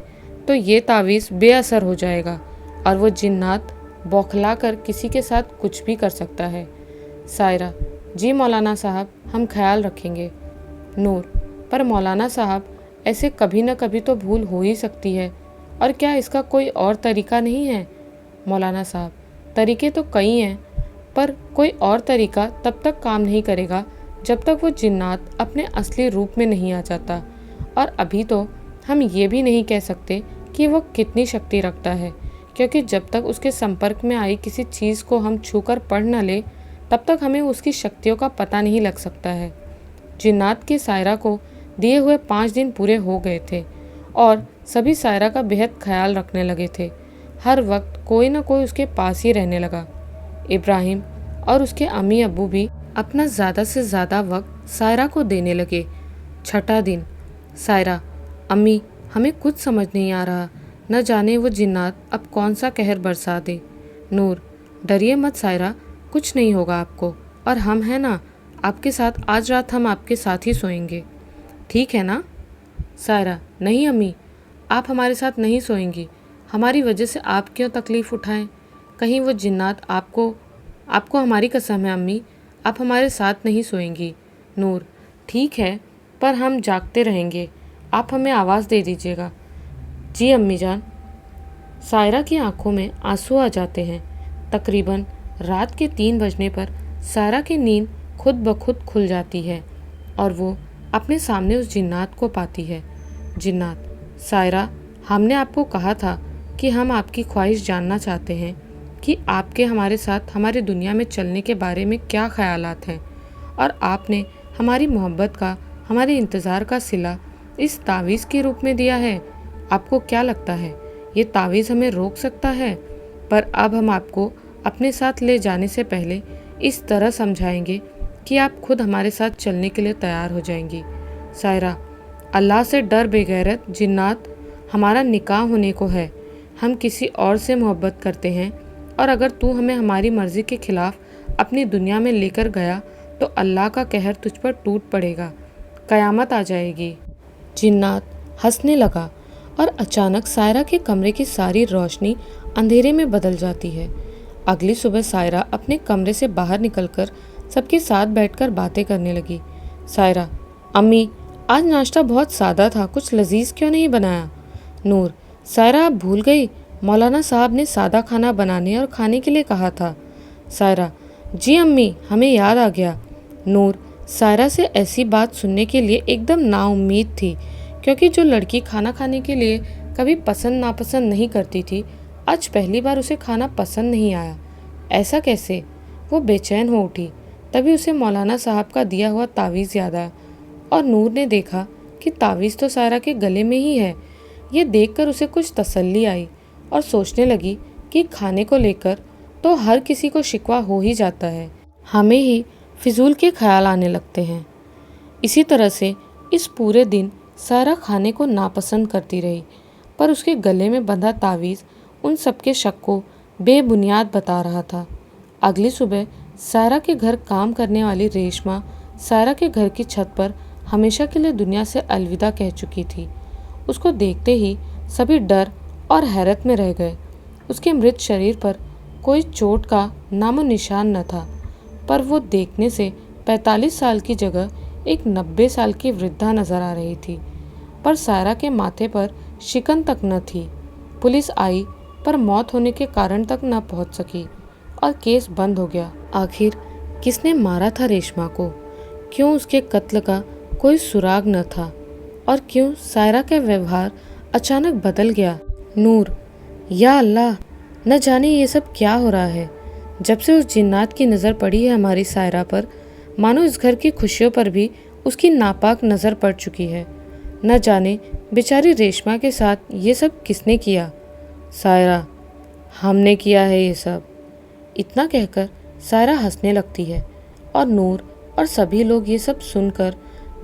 Speaker 1: तो ये तावीज़ बेअसर हो जाएगा और वो जिन्नात बौखला कर किसी के साथ कुछ भी कर सकता है। सायरा, जी मौलाना साहब, हम ख्याल रखेंगे। नूर, पर मौलाना साहब, ऐसे कभी न कभी तो भूल हो ही सकती है, और क्या इसका कोई और तरीका नहीं है? मौलाना साहब, तरीके तो कई हैं, पर कोई और तरीका तब तक काम नहीं करेगा जब तक वो जिन्नात अपने असली रूप में नहीं आ जाता। और अभी तो हम ये भी नहीं कह सकते कि वो कितनी शक्ति रखता है, क्योंकि जब तक उसके संपर्क में आई किसी चीज़ को हम छूकर पढ़ न ले तब तक हमें उसकी शक्तियों का पता नहीं लग सकता है। जिन्नात के सायरा को दिए हुए 5 दिन पूरे हो गए थे और सभी सायरा का बेहद ख्याल रखने लगे थे। हर वक्त कोई न कोई उसके पास ही रहने लगा। इब्राहिम और उसके अम्मी अब्बू भी अपना ज़्यादा से ज़्यादा वक्त सायरा को देने लगे। 6ठा दिन। सायरा, अम्मी, हमें कुछ समझ नहीं आ रहा, न जाने वो जिन्नात अब कौन सा कहर बरसा दे। नूर, डरिए मत सायरा, कुछ नहीं होगा आपको, और हम हैं ना, आपके साथ आज रात हम आपके साथ ही सोएंगे, ठीक है ना? सायरा, नहीं अम्मी, आप हमारे साथ नहीं सोएंगी। हमारी वजह से आप क्यों तकलीफ़ उठाएं? कहीं वो जिन्नात आपको हमारी कसम है अम्मी, आप हमारे साथ नहीं सोएंगी। नूर, ठीक है, पर हम जागते रहेंगे, आप हमें आवाज़ दे दीजिएगा। जी अम्मी जान। सायरा की आंखों में आंसू आ जाते हैं। तकरीबन रात के 3 बजने पर सायरा की नींद खुद ब खुद खुल जाती है और वो अपने सामने उस जिन्नात को पाती है। जिन्नात, सायरा, हमने आपको कहा था कि हम आपकी ख्वाहिश जानना चाहते हैं कि आपके हमारे साथ हमारी दुनिया में चलने के बारे में क्या ख्यालात हैं, और आपने हमारी मोहब्बत का, हमारे इंतज़ार का सिला इस तावीज़ के रूप में दिया है। आपको क्या लगता है ये तावीज़ हमें रोक सकता है? पर अब हम आपको अपने साथ ले जाने से पहले इस तरह समझाएंगे कि आप खुद हमारे साथ चलने के लिए तैयार हो जाएंगी। सायरा, अल्लाह से डर बेगैरत जिन्नात, हमारा निकाह होने को है, हम किसी और से मोहब्बत करते हैं, और अगर तू हमें हमारी मर्ज़ी के ख़िलाफ़ अपनी दुनिया में लेकर गया तो अल्लाह का कहर तुझ पर टूट पड़ेगा, क़यामत आ जाएगी। जिन्नात हंसने लगा और अचानक सायरा के कमरे की सारी रोशनी अंधेरे में बदल जाती है। अगली सुबह सायरा अपने कमरे से बाहर निकलकर सबके साथ बैठकर बातें करने लगी। सायरा, अम्मी, आज नाश्ता बहुत सादा था, कुछ लजीज क्यों नहीं बनाया? नूर, सायरा, आप भूल गई, मौलाना साहब ने सादा खाना बनाने और खाने के लिए कहा था। सायरा, जी अम्मी, हमें याद आ गया। नूर, सायरा से ऐसी बात सुनने के लिए एकदम नाउम्मीद थी, क्योंकि जो लड़की खाना खाने के लिए कभी पसंद नापसंद नहीं करती थी, आज पहली बार उसे खाना पसंद नहीं आया। ऐसा कैसे? वो बेचैन हो उठी। तभी उसे मौलाना साहब का दिया हुआ तावीज़ याद आया और नूर ने देखा कि तावीज़ तो सायरा के गले में ही है। ये देखकर उसे कुछ तसल्ली आई और सोचने लगी कि खाने को लेकर तो हर किसी को शिकवा हो ही जाता है, हमें ही फिजूल के ख्याल आने लगते हैं। इसी तरह से इस पूरे दिन सायरा खाने को नापसंद करती रही, पर उसके गले में बंधा तावीज़ उन सबके शक को बेबुनियाद बता रहा था। अगली सुबह सायरा के घर काम करने वाली रेशमा सायरा के घर की छत पर हमेशा के लिए दुनिया से अलविदा कह चुकी थी। उसको देखते ही सभी डर और हैरत में रह गए। उसके मृत शरीर पर कोई चोट का नामो निशान न था, पर वो देखने से 45 साल की जगह एक 90 साल की वृद्धा नजर आ रही थी। पर सायरा के माथे पर शिकन तक न थी। पुलिस आई पर मौत होने के कारण तक न पहुंच सकी और केस बंद हो गया। आखिर किसने मारा था रेशमा को? क्यों उसके कत्ल का कोई सुराग न था? और क्यों सायरा का व्यवहार अचानक बदल गया? नूर, या अल्लाह, न जाने ये सब क्या हो रहा है। जब से उस जिन्नात की नज़र पड़ी है हमारी सायरा पर, मानो इस घर की खुशियों पर भी उसकी नापाक नज़र पड़ चुकी है। न जाने बेचारी रेशमा के साथ ये सब किसने किया। सायरा, हमने किया है ये सब। इतना कहकर सायरा हंसने लगती है और नूर और सभी लोग ये सब सुनकर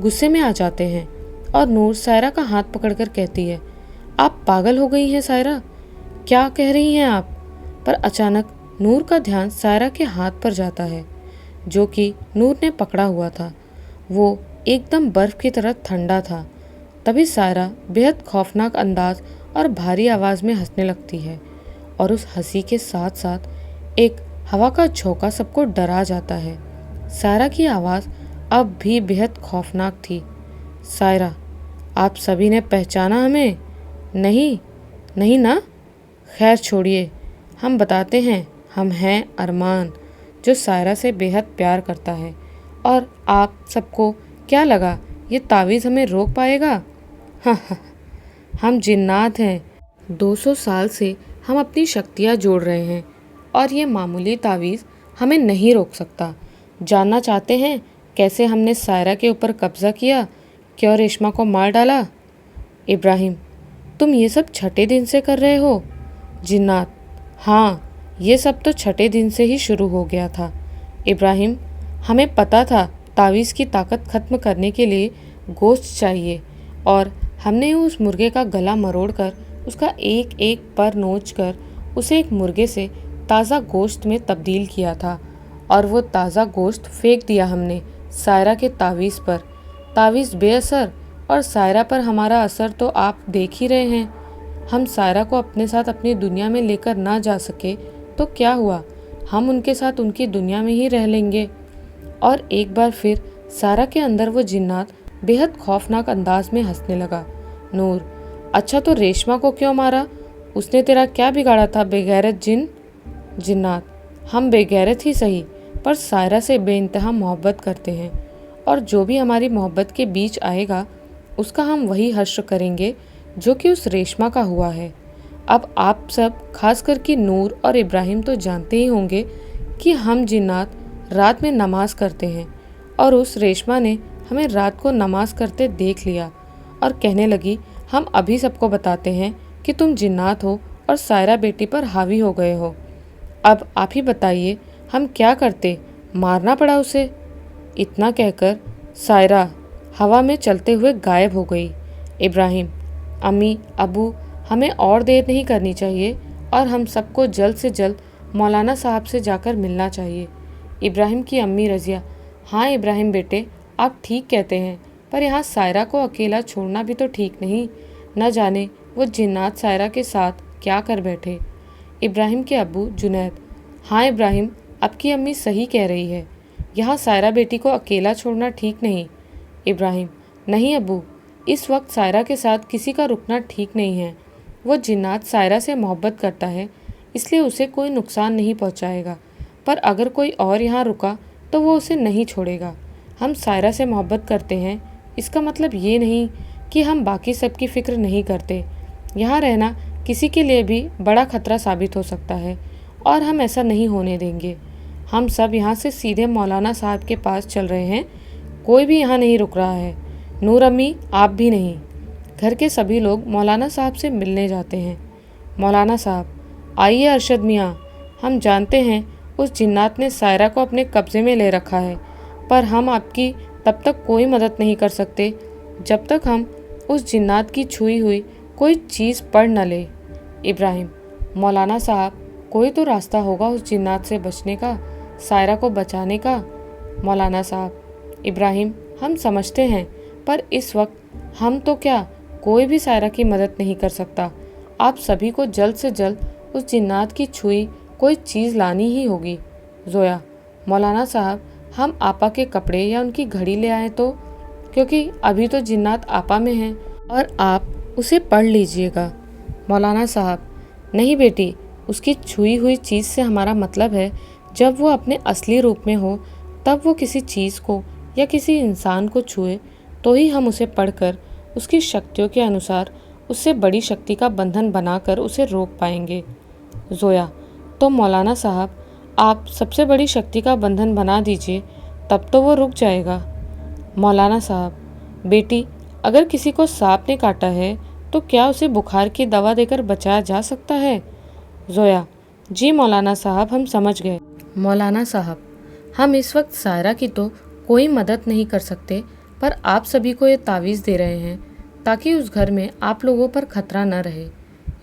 Speaker 1: गुस्से में आ जाते हैं। और नूर सायरा का हाथ पकड़कर कहती है, आप पागल हो गई हैं सायरा, क्या कह रही हैं आप। पर अचानक नूर का ध्यान सायरा के हाथ पर जाता है जो कि नूर ने पकड़ा हुआ था। वो एकदम बर्फ की तरह ठंडा था। तभी सायरा बेहद खौफनाक अंदाज और भारी आवाज़ में हंसने लगती है और उस हंसी के साथ साथ एक हवा का झोंका सबको डरा जाता है। सायरा की आवाज़ अब भी बेहद खौफनाक थी। सायरा, आप सभी ने पहचाना हमें? नहीं, नहीं ना? खैर छोड़िए, हम बताते हैं, हम हैं अरमान, जो सायरा से बेहद प्यार करता है। और आप सबको क्या लगा ये तावीज़ हमें रोक पाएगा? हाँ, हम जिन्नात हैं। 200 साल से हम अपनी शक्तियाँ जोड़ रहे हैं और ये मामूली तावीज़ हमें नहीं रोक सकता। जानना चाहते हैं कैसे हमने सायरा के ऊपर कब्ज़ा किया, क्यों रेशमा को मार डाला? इब्राहिम, तुम ये सब छठे दिन से कर रहे हो? जिन्नात, हाँ, ये सब तो छठे दिन से ही शुरू हो गया था। इब्राहिम, हमें पता था तावीज़ की ताकत ख़त्म करने के लिए गोश्त चाहिए और हमने उस मुर्गे का गला मरोड़कर उसका एक एक पर नोच कर उसे एक मुर्गे से ताज़ा गोश्त में तब्दील किया था और वो ताज़ा गोश्त फेंक दिया हमने सायरा के तावीज़ पर। तावीज़ बेअसर और सायरा पर हमारा असर तो आप देख ही रहे हैं। हम सायरा को अपने साथ अपनी दुनिया में लेकर ना जा सके तो क्या हुआ, हम उनके साथ उनकी दुनिया में ही रह लेंगे। और एक बार फिर सायरा के अंदर वो जिन्नात बेहद खौफनाक अंदाज में हंसने लगा। नूर, अच्छा तो रेशमा को क्यों मारा? उसने तेरा क्या बिगाड़ा था बेगैरत जिन? जिन्नात, हम बेगैरत ही सही पर सायरा से बेइंतहा मोहब्बत करते हैं और जो भी हमारी मोहब्बत के बीच आएगा उसका हम वही हश्र करेंगे जो कि उस रेशमा का हुआ है। अब आप सब खास करके नूर और इब्राहिम तो जानते ही होंगे कि हम जिन्नात रात में नमाज करते हैं और उस रेशमा ने हमें रात को नमाज करते देख लिया और कहने लगी, हम अभी सबको बताते हैं कि तुम जिन्नात हो और सायरा बेटी पर हावी हो गए हो। अब आप ही बताइए हम क्या करते, मारना पड़ा उसे। इतना कहकर सायरा हवा में चलते हुए गायब हो गई। इब्राहिम, अम्मी, अबू, हमें और देर नहीं करनी चाहिए और हम सबको जल्द से जल्द मौलाना साहब से जाकर मिलना चाहिए। इब्राहिम की अम्मी रज़िया, हाँ इब्राहिम बेटे, आप ठीक कहते हैं, पर यहाँ सायरा को अकेला छोड़ना भी तो ठीक नहीं। न जाने वो जिन्नात सायरा के साथ क्या कर बैठे। इब्राहिम के अब्बू जुनैद, हाँ इब्राहिम, आपकी अम्मी सही कह रही है, यहाँ सायरा बेटी को अकेला छोड़ना ठीक नहीं। इब्राहिम, नहीं अब्बू, इस वक्त सायरा के साथ किसी का रुकना ठीक नहीं है। वो जिन्नात सायरा से मोहब्बत करता है इसलिए उसे कोई नुकसान नहीं पहुंचाएगा, पर अगर कोई और यहाँ रुका तो वो उसे नहीं छोड़ेगा। हम सायरा से मोहब्बत करते हैं इसका मतलब ये नहीं कि हम बाकी सब की फ़िक्र नहीं करते। यहाँ रहना किसी के लिए भी बड़ा खतरा साबित हो सकता है और हम ऐसा नहीं होने देंगे। हम सब यहाँ से सीधे मौलाना साहब के पास चल रहे हैं, कोई भी यहाँ नहीं रुक रहा है। नूर अम्मी, आप भी नहीं। घर के सभी लोग मौलाना साहब से मिलने जाते हैं। मौलाना साहब, आइए अरशद मियाँ, हम जानते हैं उस जिन्नात ने सायरा को अपने कब्ज़े में ले रखा है, पर हम आपकी तब तक कोई मदद नहीं कर सकते जब तक हम उस जिन्नात की छुई हुई कोई चीज़ पढ़ न ले। इब्राहिम, मौलाना साहब, कोई तो रास्ता होगा उस जिन्नात से बचने का, सायरा को बचाने का। मौलाना साहब, इब्राहिम, हम समझते हैं, पर इस वक्त हम तो क्या, कोई भी सायरा की मदद नहीं कर सकता। आप सभी को जल्द से जल्द उस जिन्नात की छुई कोई चीज़ लानी ही होगी। जोया, मौलाना साहब, हम आपा के कपड़े या उनकी घड़ी ले आए तो, क्योंकि अभी तो जिन्नात आपा में हैं और आप उसे पढ़ लीजिएगा। मौलाना साहब, नहीं बेटी, उसकी छुई हुई चीज़ से हमारा मतलब है जब वो अपने असली रूप में हो तब वो किसी चीज़ को या किसी इंसान को छुए तो ही हम उसे पढ़कर उसकी शक्तियों के अनुसार उससे बड़ी शक्ति का बंधन बनाकर उसे रोक पाएंगे। जोया, तो मौलाना साहब, आप सबसे बड़ी शक्ति का बंधन बना दीजिए, तब तो वो रुक जाएगा। मौलाना साहब, बेटी, अगर किसी को सांप ने काटा है तो क्या उसे बुखार की दवा देकर बचाया जा सकता है? जोया, जी मौलाना साहब, हम समझ गए। मौलाना साहब, हम इस वक्त सायरा की तो कोई मदद नहीं कर सकते, पर आप सभी को ये तावीज़ दे रहे हैं ताकि उस घर में आप लोगों पर खतरा न रहे।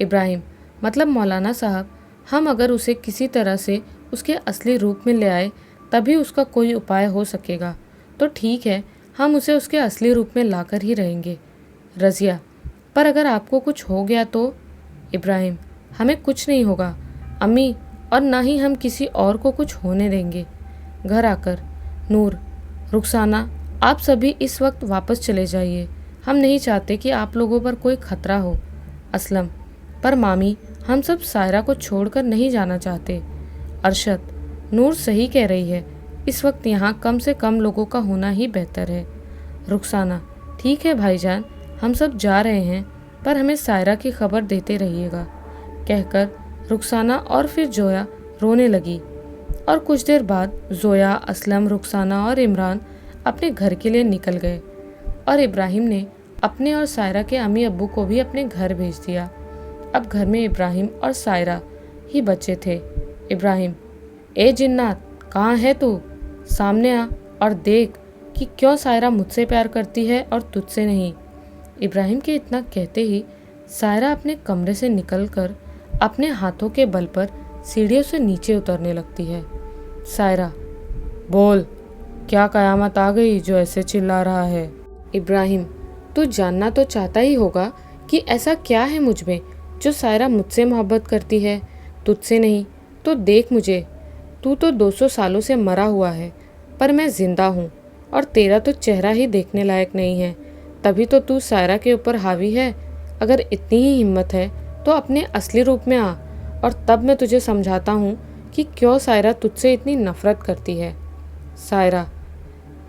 Speaker 1: इब्राहिम, मतलब मौलाना साहब, हम अगर उसे किसी तरह से उसके असली रूप में ले आए तभी उसका कोई उपाय हो सकेगा। तो ठीक है, हम उसे उसके असली रूप में लाकर ही रहेंगे। रज़िया, पर अगर आपको कुछ हो गया तो? इब्राहिम, हमें कुछ नहीं होगा अम्मी, और ना ही हम किसी और को कुछ होने देंगे। घर आकर नूर, रुखसाना, आप सभी इस वक्त वापस चले जाइए। हम नहीं चाहते कि आप लोगों पर कोई खतरा हो। असलम, पर मामी, हम सब सायरा को छोड़कर नहीं जाना चाहते। अरशद, नूर सही कह रही है, इस वक्त यहाँ कम से कम लोगों का होना ही बेहतर है। रुखसाना, ठीक है भाईजान, हम सब जा रहे हैं, पर हमें सायरा की खबर देते रहिएगा। कहकर रुखसाना और फिर जोया रोने लगी। और कुछ देर बाद जोया, असलम, रुखसाना और इमरान अपने घर के लिए निकल गए और इब्राहिम ने अपने और सायरा के अम्मी अब्बू को भी अपने घर भेज दिया। अब घर में इब्राहिम और सायरा ही बचे थे। इब्राहिम, ए जिन्नात, कहाँ है तू? सामने आ और देख कि क्यों सायरा मुझसे प्यार करती है और तुझसे नहीं। इब्राहिम के इतना कहते ही सायरा अपने कमरे से निकलकर अपने हाथों के बल पर सीढ़ियों से नीचे उतरने लगती है। सायरा, बोल, क्या कयामत आ गई जो ऐसे चिल्ला रहा है? इब्राहिम, तू जानना तो चाहता ही होगा कि ऐसा क्या है मुझ में जो सायरा मुझसे मोहब्बत करती है, तुझसे नहीं। तो देख मुझे, तू तो 200 सालों से मरा हुआ है, पर मैं जिंदा हूँ और तेरा तो चेहरा ही देखने लायक नहीं है। तभी तो तू सायरा के ऊपर हावी है। अगर इतनी ही हिम्मत है तो अपने असली रूप में आ, और तब मैं तुझे समझाता हूँ कि क्यों सायरा तुझसे इतनी नफरत करती है। सायरा,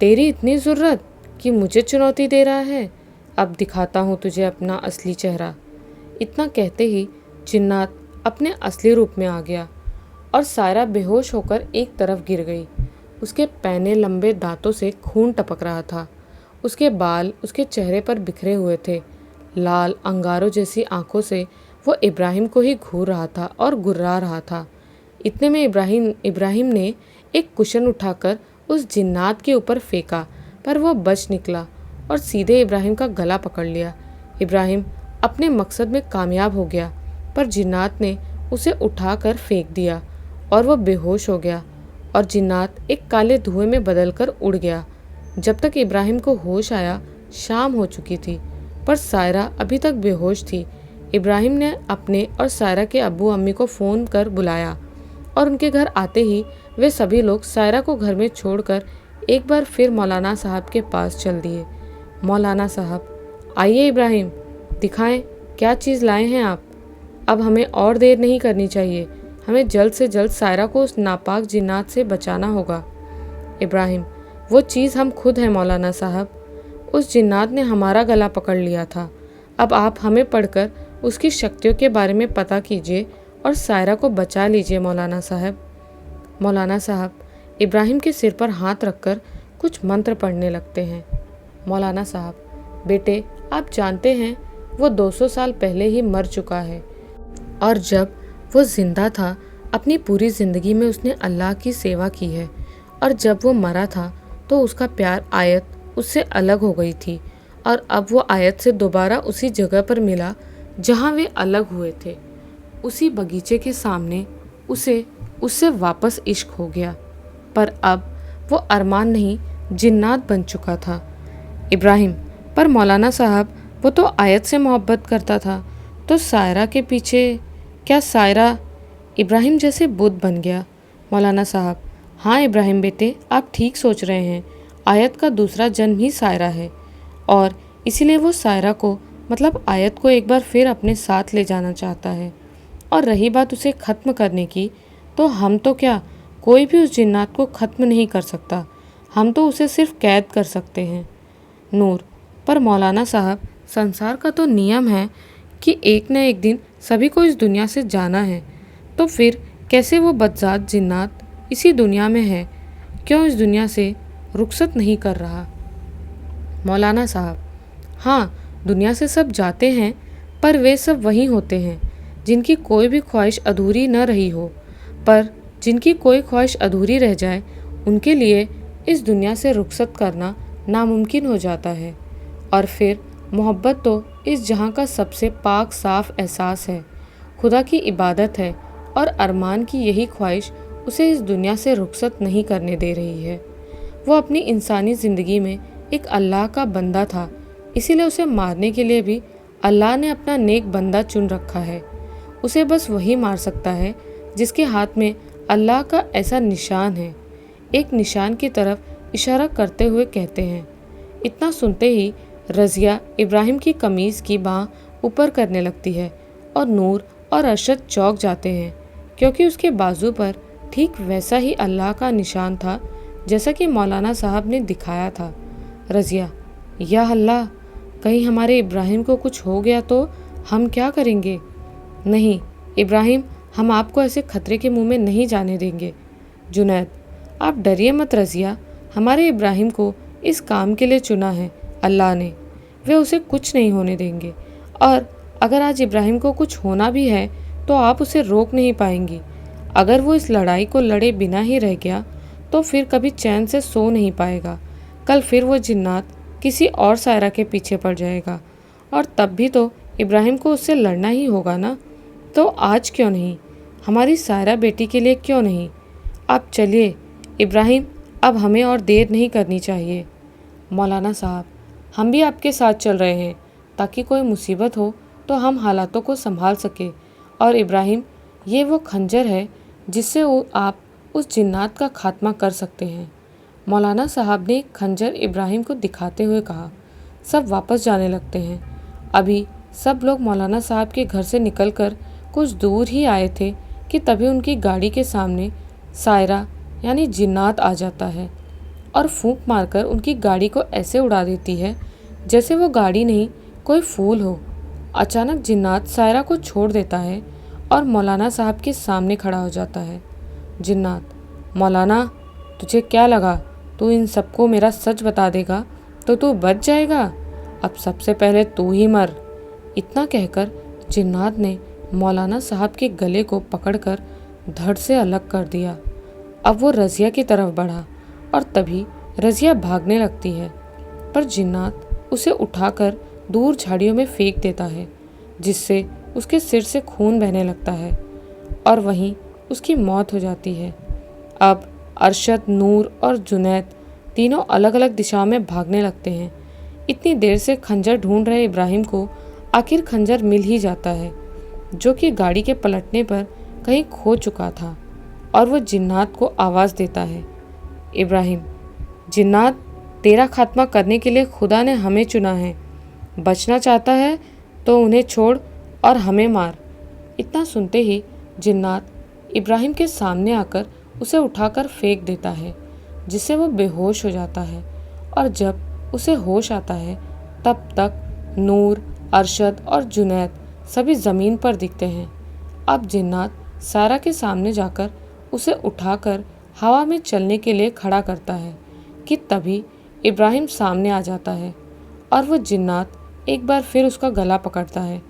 Speaker 1: तेरी इतनी ज़रूरत कि मुझे चुनौती दे रहा है? अब दिखाता हूँ तुझे अपना असली चेहरा। इतना कहते ही जिन्नात अपने असली रूप में आ गया और सायरा बेहोश होकर एक तरफ गिर गई। उसके पैने लंबे दांतों से खून टपक रहा था। उसके बाल उसके चेहरे पर बिखरे हुए थे। लाल अंगारों जैसी आंखों से वो इब्राहिम को ही घूर रहा था और गुर्रा रहा था। इतने में इब्राहिम ने एक कुशन उठाकर उस जिन्नात के ऊपर फेंका, पर वो बच निकला और सीधे इब्राहिम का गला पकड़ लिया। इब्राहिम अपने मकसद में कामयाब हो गया, पर जिन्नात ने उसे उठाकर फेंक दिया और वो बेहोश हो गया और जिन्नात एक काले धुएं में बदलकर उड़ गया। जब तक इब्राहिम को होश आया, शाम हो चुकी थी, पर सायरा अभी तक बेहोश थी। इब्राहिम ने अपने और सायरा के अब्बू अम्मी को फ़ोन कर बुलाया और उनके घर आते ही वे सभी लोग सायरा को घर में छोड़कर एक बार फिर मौलाना साहब के पास चल दिए। मौलाना साहब, आइए इब्राहिम, दिखाएं क्या चीज़ लाए हैं आप। अब हमें और देर नहीं करनी चाहिए, हमें जल्द से जल्द सायरा को उस नापाक जिन्नात से बचाना होगा। इब्राहिम, वो चीज़ हम खुद हैं मौलाना साहब। उस जिन्नात ने हमारा गला पकड़ लिया था। अब आप हमें पढ़कर उसकी शक्तियों के बारे में पता कीजिए और सायरा को बचा लीजिए मौलाना साहब। मौलाना साहब इब्राहिम के सिर पर हाथ रखकर कुछ मंत्र पढ़ने लगते हैं। मौलाना साहब, बेटे, आप जानते हैं वो 200 साल पहले ही मर चुका है, और जब वो जिंदा था अपनी पूरी ज़िंदगी में उसने अल्लाह की सेवा की है, और जब वो मरा था तो उसका प्यार आयत उससे अलग हो गई थी, और अब वो आयत से दोबारा उसी जगह पर मिला जहाँ वे अलग हुए थे। उसी बगीचे के सामने उसे उससे वापस इश्क हो गया, पर अब वो अरमान नहीं जिन्नात बन चुका था। इब्राहिम, पर मौलाना साहब, वो तो आयत से मोहब्बत करता था, तो सायरा के पीछे क्या सायरा? इब्राहिम जैसे बुद्ध बन गया। मौलाना साहब, हाँ इब्राहिम बेटे, आप ठीक सोच रहे हैं। आयत का दूसरा जन्म ही सायरा है, और इसीलिए वो सायरा को, मतलब आयत को, एक बार फिर अपने साथ ले जाना चाहता है। और रही बात उसे ख़त्म करने की, तो हम तो क्या, कोई भी उस जिन्नात को ख़त्म नहीं कर सकता। हम तो उसे सिर्फ कैद कर सकते हैं। नूर, पर मौलाना साहब, संसार का तो नियम है कि एक न एक दिन सभी को इस दुनिया से जाना है, तो फिर कैसे वो बदजात जिन्नात इसी दुनिया में है, क्यों इस दुनिया से रुखसत नहीं कर रहा? मौलाना साहब: हाँ, दुनिया से सब जाते हैं, पर वे सब वही होते हैं जिनकी कोई भी ख्वाहिश अधूरी न रही हो। पर जिनकी कोई ख्वाहिश अधूरी रह जाए, उनके लिए इस दुनिया से रुखसत करना नामुमकिन हो जाता है। और फिर मोहब्बत तो इस जहाँ का सबसे पाक साफ एहसास है, खुदा की इबादत है, और अरमान की यही ख्वाहिश उसे इस दुनिया से रुखसत नहीं करने दे रही है। वो अपनी इंसानी ज़िंदगी में एक अल्लाह का बंदा था, इसीलिए उसे मारने के लिए भी अल्लाह ने अपना नेक बंदा चुन रखा है। उसे बस वही मार सकता है जिसके हाथ में अल्लाह का ऐसा निशान है। एक निशान की तरफ इशारा करते हुए कहते हैं। इतना सुनते ही रज़िया इब्राहिम की कमीज़ की बाँह ऊपर करने लगती है और नूर और अरशद चौंक जाते हैं, क्योंकि उसके बाजू पर ठीक वैसा ही अल्लाह का निशान था जैसा कि मौलाना साहब ने दिखाया था। रज़िया: या अल्लाह, कहीं हमारे इब्राहिम को कुछ हो गया तो हम क्या करेंगे? नहीं इब्राहिम, हम आपको ऐसे खतरे के मुंह में नहीं जाने देंगे। जुनैद: आप डरिए मत रज़िया, हमारे इब्राहिम को इस काम के लिए चुना है अल्लाह ने, वे उसे कुछ नहीं होने देंगे। और अगर आज इब्राहिम को कुछ होना भी है तो आप उसे रोक नहीं पाएंगी। अगर वो इस लड़ाई को लड़े बिना ही रह गया तो फिर कभी चैन से सो नहीं पाएगा। कल फिर वो जिन्नात किसी और सायरा के पीछे पड़ जाएगा, और तब भी तो इब्राहिम को उससे लड़ना ही होगा ना। तो आज क्यों नहीं, हमारी सायरा बेटी के लिए क्यों नहीं? आप चलिए इब्राहिम, अब हमें और देर नहीं करनी चाहिए। मौलाना साहब: हम भी आपके साथ चल रहे हैं, ताकि कोई मुसीबत हो तो हम हालातों को संभाल सके। और इब्राहिम, ये वो खंजर है जिससे आप उस जिन्नात का खात्मा कर सकते हैं। मौलाना साहब ने खंजर इब्राहिम को दिखाते हुए कहा। सब वापस जाने लगते हैं। अभी सब लोग मौलाना साहब के घर से निकलकर कुछ दूर ही आए थे कि तभी उनकी गाड़ी के सामने सायरा यानी जिन्नात आ जाता है और फूंक मारकर उनकी गाड़ी को ऐसे उड़ा देती है जैसे वो गाड़ी नहीं कोई फूल हो। अचानक जिन्नात सायरा को छोड़ देता है और मौलाना साहब के सामने खड़ा हो जाता है। जिन्नात: मौलाना, तुझे क्या लगा तू इन सबको मेरा सच बता देगा तो तू बच जाएगा? अब सबसे पहले तू ही मर। इतना कहकर जिन्नात ने मौलाना साहब के गले को पकड़कर धड़ से अलग कर दिया। अब वो रज़िया की तरफ बढ़ा और तभी रज़िया भागने लगती है, पर जिन्नात उसे उठाकर दूर झाड़ियों में फेंक देता है, जिससे उसके सिर से खून बहने लगता है और वहीं उसकी मौत हो जाती है। अब अरशद, नूर और जुनैद तीनों अलग अलग दिशाओं में भागने लगते हैं। इतनी देर से खंजर ढूंढ रहे इब्राहिम को आखिर खंजर मिल ही जाता है, जो कि गाड़ी के पलटने पर कहीं खो चुका था, और वो जिन्नात को आवाज़ देता है। इब्राहिम: जिन्नात, तेरा खात्मा करने के लिए खुदा ने हमें चुना है। बचना चाहता है तो उन्हें छोड़ और हमें मार। इतना सुनते ही जिन्नात इब्राहिम के सामने आकर उसे उठाकर फेंक देता है, जिससे वो बेहोश हो जाता है। और जब उसे होश आता है तब तक नूर, अरशद और जुनैद सभी ज़मीन पर दिखते हैं। अब जिन्नात सारा के सामने जाकर उसे उठाकर हवा में चलने के लिए खड़ा करता है कि तभी इब्राहिम सामने आ जाता है और वो जिन्नात एक बार फिर उसका गला पकड़ता है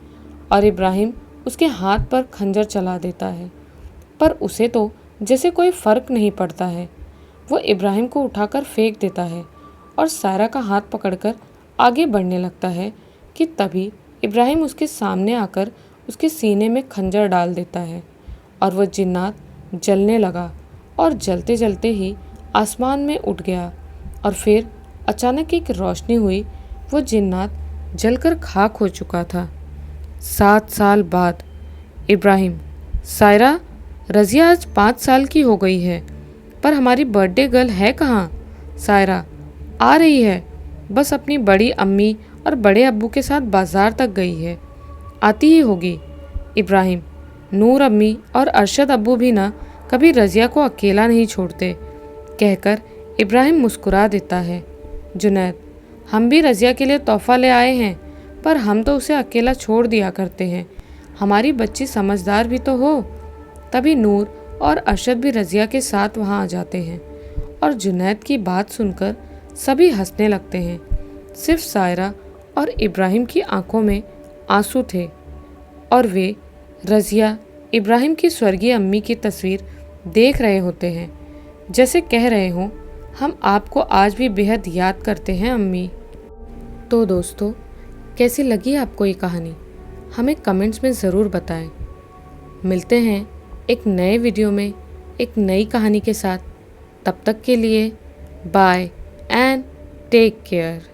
Speaker 1: और इब्राहिम उसके हाथ पर खंजर चला देता है, पर उसे तो जैसे कोई फ़र्क नहीं पड़ता है। वो इब्राहिम को उठाकर फेंक देता है और सायरा का हाथ पकड़कर आगे बढ़ने लगता है कि तभी इब्राहिम उसके सामने आकर उसके सीने में खंजर डाल देता है और वह जिन्नात जलने लगा और जलते जलते ही आसमान में उठ गया। और फिर अचानक एक रोशनी हुई, वो जिन्नात जलकर खाक हो चुका था। 7 साल बाद। इब्राहिम: सायरा, रज़िया आज 5 साल की हो गई है, पर हमारी बर्थडे गर्ल है कहाँ? सायरा: आ रही है, बस अपनी बड़ी अम्मी और बड़े अब्बू के साथ बाज़ार तक गई है, आती ही होगी। इब्राहिम: नूर अम्मी और अरशद अब्बू भी ना कभी रज़िया को अकेला नहीं छोड़ते। कहकर इब्राहिम मुस्कुरा देता है। जुनैद: हम भी रज़िया के लिए तोहफ़ा ले आए हैं, पर हम तो उसे अकेला छोड़ दिया करते हैं, हमारी बच्ची समझदार भी तो हो। तभी नूर और अरशद भी रज़िया के साथ वहाँ आ जाते हैं और जुनैद की बात सुनकर सभी हंसने लगते हैं। सिर्फ सायरा और इब्राहिम की आंखों में आंसू थे और वे रज़िया इब्राहिम की स्वर्गीय अम्मी की तस्वीर देख रहे होते हैं, जैसे कह रहे हों, हम आपको आज भी बेहद याद करते हैं अम्मी। तो दोस्तों, कैसी लगी आपको ये कहानी? हमें कमेंट्स में ज़रूर बताएं। मिलते हैं एक नए वीडियो में एक नई कहानी के साथ। तब तक के लिए बाय एंड टेक केयर।